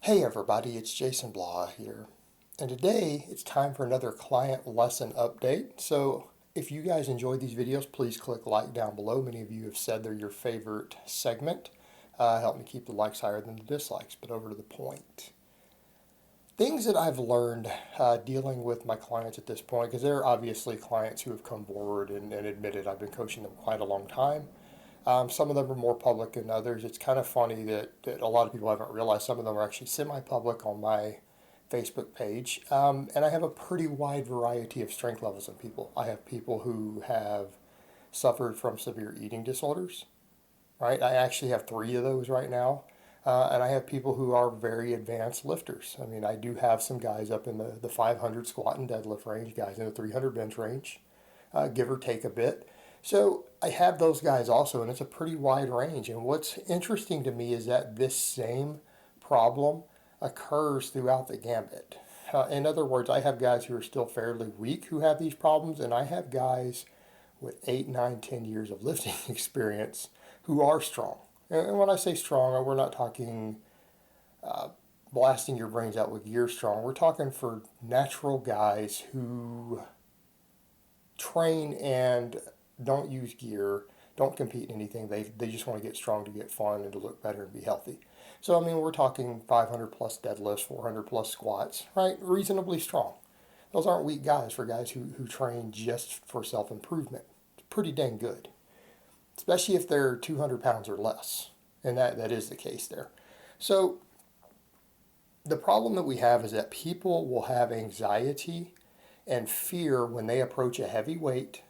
Hey everybody, it's Jason Blaha here. And today it's time for another client lesson update. So if you guys enjoyed these videos, please click like down below. Many of you have said they're your favorite segment. Help me keep the likes higher than the dislikes, but over to the point. Things that I've learned dealing with my clients at this point, because there are obviously clients who have come forward and admitted I've been coaching them quite a long time. Some of them are more public than others. It's kind of funny that a lot of people haven't realized some of them are actually semi-public on my Facebook page. And I have a pretty wide variety of strength levels in people. I have people who have suffered from severe eating disorders, right? I actually have three of those right now. And I have people who are very advanced lifters. I mean, I do have some guys up in the 500 squat and deadlift range, guys in the 300 bench range, give or take a bit. So I have those guys also, and it's a pretty wide range. And what's interesting to me is that this same problem occurs throughout the gambit. In other words, I have guys who are still fairly weak who have these problems, and I have guys with 8, 9, 10 years of lifting experience who are strong. And when I say strong, we're not talking blasting your brains out with gear strong. We're talking for natural guys who train and don't use gear, don't compete in anything. They just want to get strong to get fun and to look better and be healthy. So, I mean, we're talking 500 plus deadlifts, 400 plus squats, right? Reasonably strong. Those aren't weak guys for guys who train just for self improvement. It's pretty dang good, especially if they're 200 pounds or less. And that is the case there. So, the problem that we have is that people will have anxiety and fear when they approach a heavy weight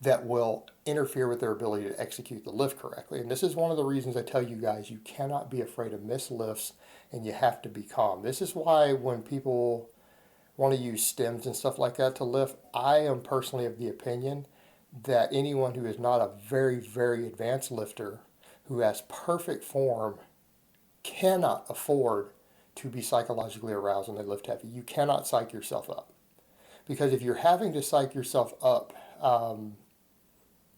that will interfere with their ability to execute the lift correctly. And this is one of the reasons I tell you guys you cannot be afraid of missed lifts and you have to be calm. This is why when people want to use stems and stuff like that to lift, I am personally of the opinion that anyone who is not a very, very advanced lifter who has perfect form cannot afford to be psychologically aroused when they lift heavy. You cannot psych yourself up. Because if you're having to psych yourself up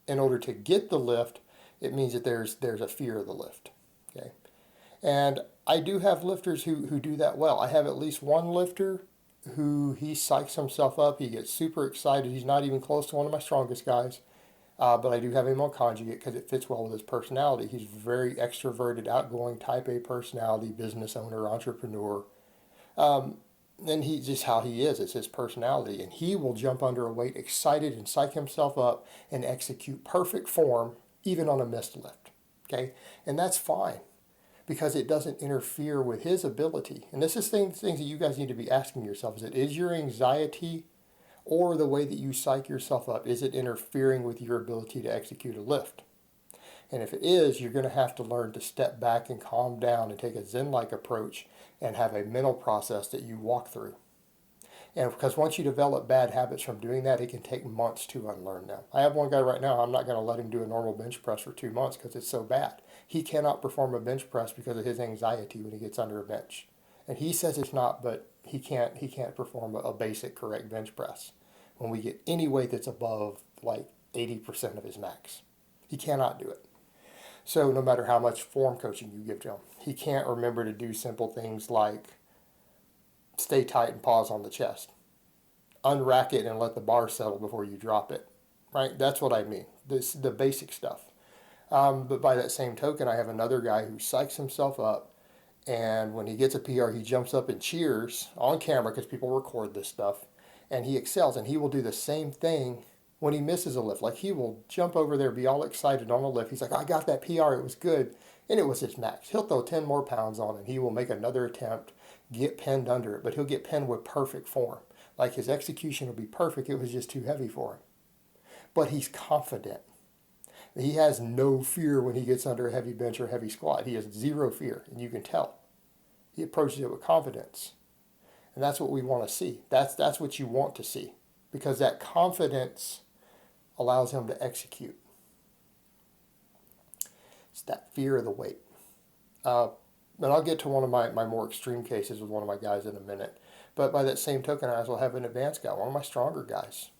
in order to get the lift, it means that there's a fear of the lift. Okay, and I do have lifters who do that well. I have at least one lifter who he psychs himself up. He gets super excited. He's not even close to one of my strongest guys, but I do have him on conjugate because it fits well with his personality. He's very extroverted, outgoing, type A personality, business owner, entrepreneur. And he's just how he is. It's his personality. And he will jump under a weight excited and psych himself up and execute perfect form even on a missed lift. Okay? And that's fine because it doesn't interfere with his ability. And this is things that you guys need to be asking yourself. Is your anxiety or the way that you psych yourself up, is it interfering with your ability to execute a lift? And if it is, you're going to have to learn to step back and calm down and take a Zen-like approach and have a mental process that you walk through. And because once you develop bad habits from doing that, it can take months to unlearn them. I have one guy right now, I'm not going to let him do a normal bench press for 2 months because it's so bad. He cannot perform a bench press because of his anxiety when he gets under a bench. And he says it's not, but he can't perform a basic correct bench press when we get any weight that's above like 80% of his max. He cannot do it. So no matter how much form coaching you give to him, he can't remember to do simple things like stay tight and pause on the chest. Unrack it and let the bar settle before you drop it. Right? That's what I mean. The basic stuff. But by that same token, I have another guy who psychs himself up, and when he gets a PR, he jumps up and cheers on camera because people record this stuff, and he excels. And he will do the same thing when he misses a lift. Like he will jump over there, be all excited on a lift. He's like, I got that PR, it was good. And it was his max. He'll throw 10 more pounds on it. He will make another attempt, get pinned under it, but he'll get pinned with perfect form. Like his execution will be perfect. It was just too heavy for him. But he's confident. He has no fear when he gets under a heavy bench or heavy squat. He has zero fear, and you can tell. He approaches it with confidence. And that's what we want to see. That's what you want to see. Because that confidence allows him to execute. It's that fear of the weight. And I'll get to one of my more extreme cases with one of my guys in a minute. But by that same token, I also have an advanced guy, one of my stronger guys.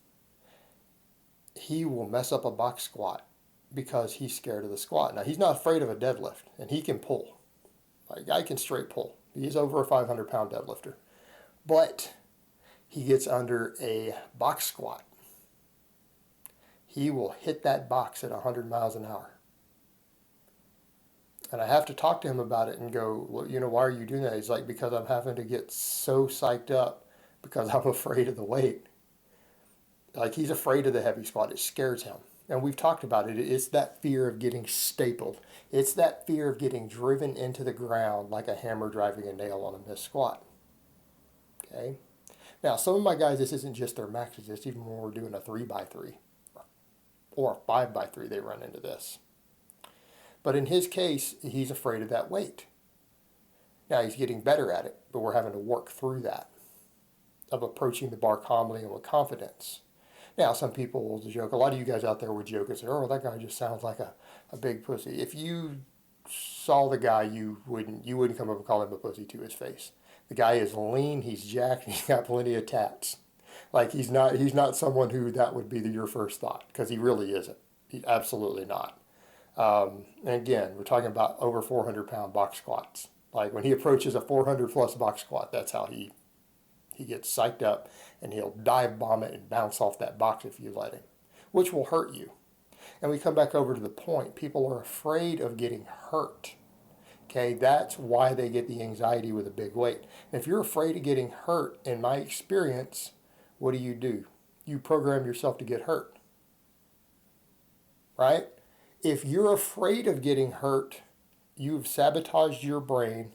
He will mess up a box squat because he's scared of the squat. Now, he's not afraid of a deadlift, and he can pull. Like, guy can straight pull. He's over a 500-pound deadlifter. But he gets under a box squat. He will hit that box at 100 miles an hour. And I have to talk to him about it and go, well, why are you doing that? He's like, because I'm having to get so psyched up because I'm afraid of the weight. Like, he's afraid of the heavy squat. It scares him. And we've talked about it. It's that fear of getting stapled. It's that fear of getting driven into the ground like a hammer driving a nail on a missed squat. Okay? Now, some of my guys, this isn't just their maxes. It's even when we're doing a 3x3 or a 5x3, they run into this. But in his case, he's afraid of that weight. Now, he's getting better at it, but we're having to work through that, of approaching the bar calmly and with confidence. Now, some people will joke, a lot of you guys out there would joke and say, oh, that guy just sounds like a big pussy. If you saw the guy, you wouldn't come up and call him a pussy to his face. The guy is lean, he's jacked, and he's got plenty of tats. Like, he's not someone who that would be your first thought, because he really isn't. He's absolutely not. And again, we're talking about over 400-pound box squats. Like, when he approaches a 400-plus box squat, that's how he gets psyched up, and he'll dive bomb it and bounce off that box if you let him, which will hurt you. And we come back over to the point. People are afraid of getting hurt. Okay, that's why they get the anxiety with a big weight. And if you're afraid of getting hurt, in my experience, what do? You program yourself to get hurt. Right? If you're afraid of getting hurt, you've sabotaged your brain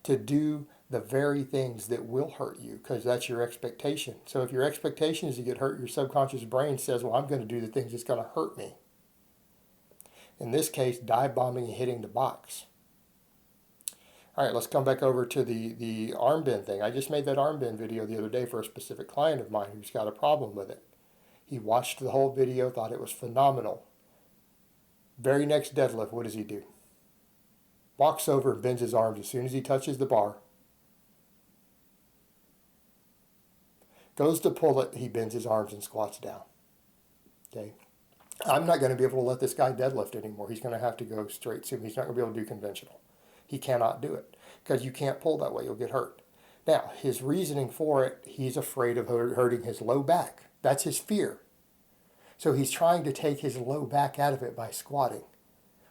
to do the very things that will hurt you, because that's your expectation. So if your expectation is to get hurt, your subconscious brain says, well, I'm going to do the things that's going to hurt me. In this case, dive bombing and hitting the box. All right, let's come back over to the arm bend thing. I just made that arm bend video the other day for a specific client of mine who's got a problem with it. He watched the whole video, thought it was phenomenal. Very next deadlift, what does he do? Walks over and bends his arms as soon as he touches the bar. Goes to pull it, he bends his arms and squats down. Okay. I'm not going to be able to let this guy deadlift anymore. He's going to have to go straight to. He's not going to be able to do conventional. He cannot do it because you can't pull that way. You'll get hurt. Now, his reasoning for it, he's afraid of hurting his low back. That's his fear. So he's trying to take his low back out of it by squatting.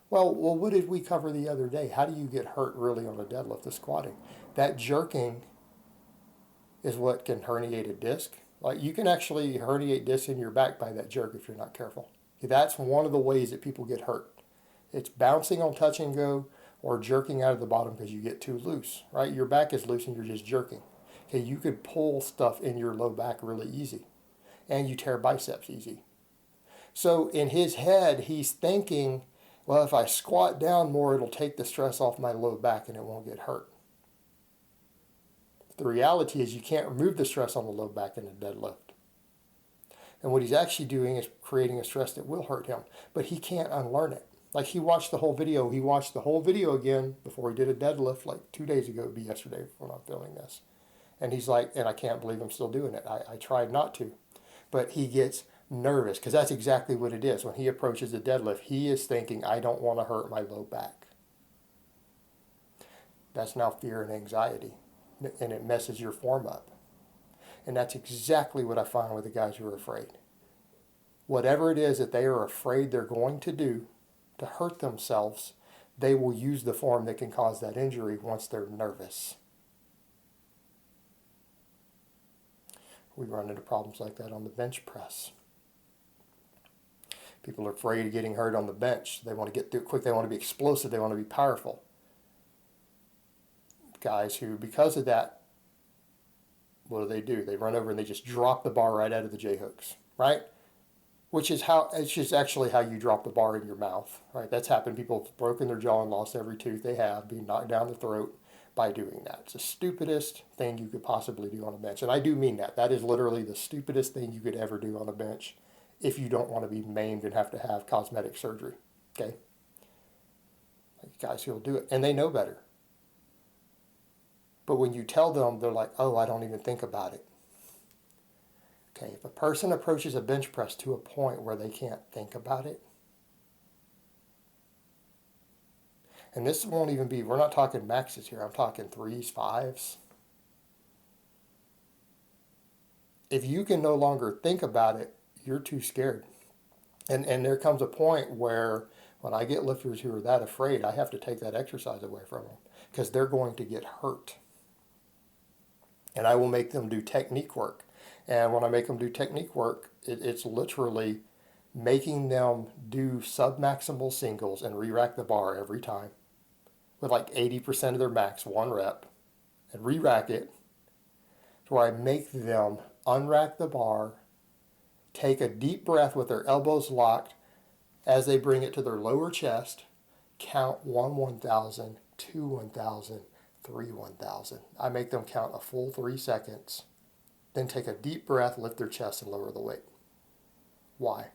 Well, what did we cover the other day? How do you get hurt really on a deadlift, the squatting? That jerking is what can herniate a disc. Like, you can actually herniate discs in your back by that jerk if you're not careful. That's one of the ways that people get hurt. It's bouncing on touch and go or jerking out of the bottom because you get too loose, right? Your back is loose and you're just jerking. Okay, you could pull stuff in your low back really easy, and you tear biceps easy. So in his head, he's thinking, well, if I squat down more, it'll take the stress off my low back and it won't get hurt. The reality is you can't remove the stress on the low back in a deadlift. And what he's actually doing is creating a stress that will hurt him, but he can't unlearn it. Like, he watched the whole video. He watched the whole video again before he did a deadlift like 2 days ago. It would be yesterday when I'm filming this. And he's like, and I can't believe I'm still doing it. I tried not to. But he gets nervous because that's exactly what it is. When he approaches the deadlift, he is thinking, I don't want to hurt my low back. That's now fear and anxiety. And it messes your form up. And that's exactly what I find with the guys who are afraid. Whatever it is that they are afraid they're going to do to hurt themselves, they will use the form that can cause that injury once they're nervous. We run into problems like that on the bench press. People are afraid of getting hurt on the bench. They want to get through it quick. They want to be explosive. They want to be powerful. Guys who, because of that, what do? They run over and they just drop the bar right out of the J-hooks, right? Which is it's just actually how you drop the bar in your mouth, right? That's happened. People have broken their jaw and lost every tooth they have, being knocked down the throat by doing that. It's the stupidest thing you could possibly do on a bench. And I do mean that. That is literally the stupidest thing you could ever do on a bench if you don't want to be maimed and have to have cosmetic surgery, okay? Like, guys who will do it, and they know better. But when you tell them, they're like, oh, I don't even think about it. Okay, if a person approaches a bench press to a point where they can't think about it, And this won't even be, we're not talking maxes here. I'm talking threes, fives. If you can no longer think about it, you're too scared. And there comes a point where when I get lifters who are that afraid, I have to take that exercise away from them because they're going to get hurt. And I will make them do technique work. And when I make them do technique work, it's literally making them do submaximal singles and re-rack the bar every time with like 80% of their max, one rep, and re-rack it to where I make them unrack the bar, take a deep breath with their elbows locked as they bring it to their lower chest, count 1 1,000, 2 1,000, 3 1,000. I make them count a full 3 seconds, then take a deep breath, lift their chest, and lower the weight. Why?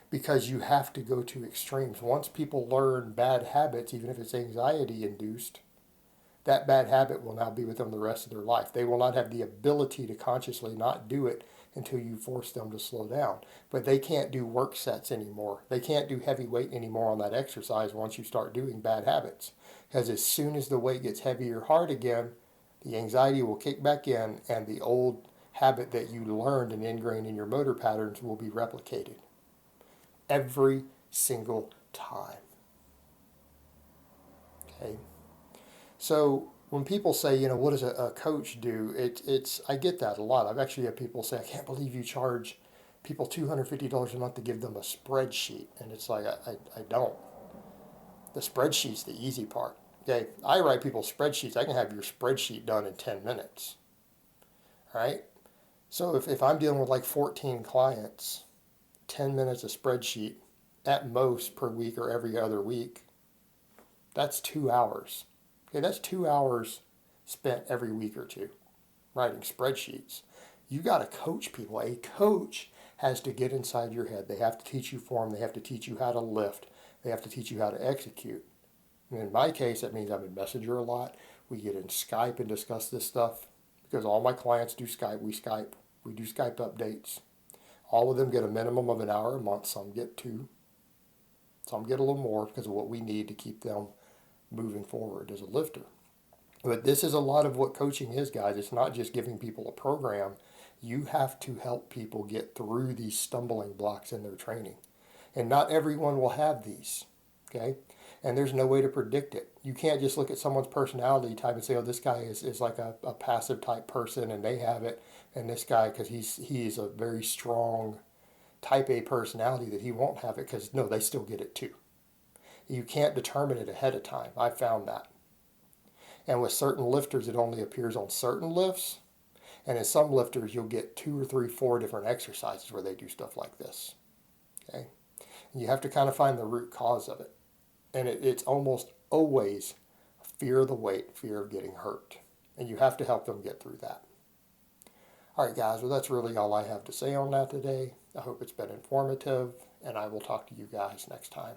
Because you have to go to extremes. Once people learn bad habits, even if it's anxiety induced, that bad habit will now be with them the rest of their life. They will not have the ability to consciously not do it until you force them to slow down. But they can't do work sets anymore. They can't do heavy weight anymore on that exercise once you start doing bad habits. Because as soon as the weight gets heavy or hard again, the anxiety will kick back in and the old habit that you learned and ingrained in your motor patterns will be replicated. Every single time. Okay? So when people say, what does a coach do? I get that a lot. I've actually had people say, I can't believe you charge people $250 a month to give them a spreadsheet. And it's like, I don't. The spreadsheet's the easy part. Okay, I write people spreadsheets. I can have your spreadsheet done in 10 minutes. All right? So if I'm dealing with like 14 clients, 10 minutes of spreadsheet at most per week or every other week, that's 2 hours. Okay, that's 2 hours spent every week or two writing spreadsheets. You got to coach people. A coach has to get inside your head. They have to teach you form. They have to teach you how to lift. They have to teach you how to execute. And in my case, that means I'm in Messenger a lot. We get in Skype and discuss this stuff because all my clients do Skype. We Skype. We do Skype updates. All of them get a minimum of an hour a month. Some get 2. Some get a little more because of what we need to keep them moving forward as a lifter. But this is a lot of what coaching is, guys. It's not just giving people a program. You have to help people get through these stumbling blocks in their training. And not everyone will have these, okay? And there's no way to predict it. You can't just look at someone's personality type and say, oh, this guy is like a passive type person and they have it. And this guy, because he's a very strong type A personality, that he won't have it, because no, they still get it too. You can't determine it ahead of time. I found that. And with certain lifters, it only appears on certain lifts. And in some lifters, you'll get 2 or 3, 4 different exercises where they do stuff like this. Okay? And you have to kind of find the root cause of it. And it's almost always fear of the weight, fear of getting hurt. And you have to help them get through that. All right, guys. Well, that's really all I have to say on that today. I hope it's been informative, and I will talk to you guys next time.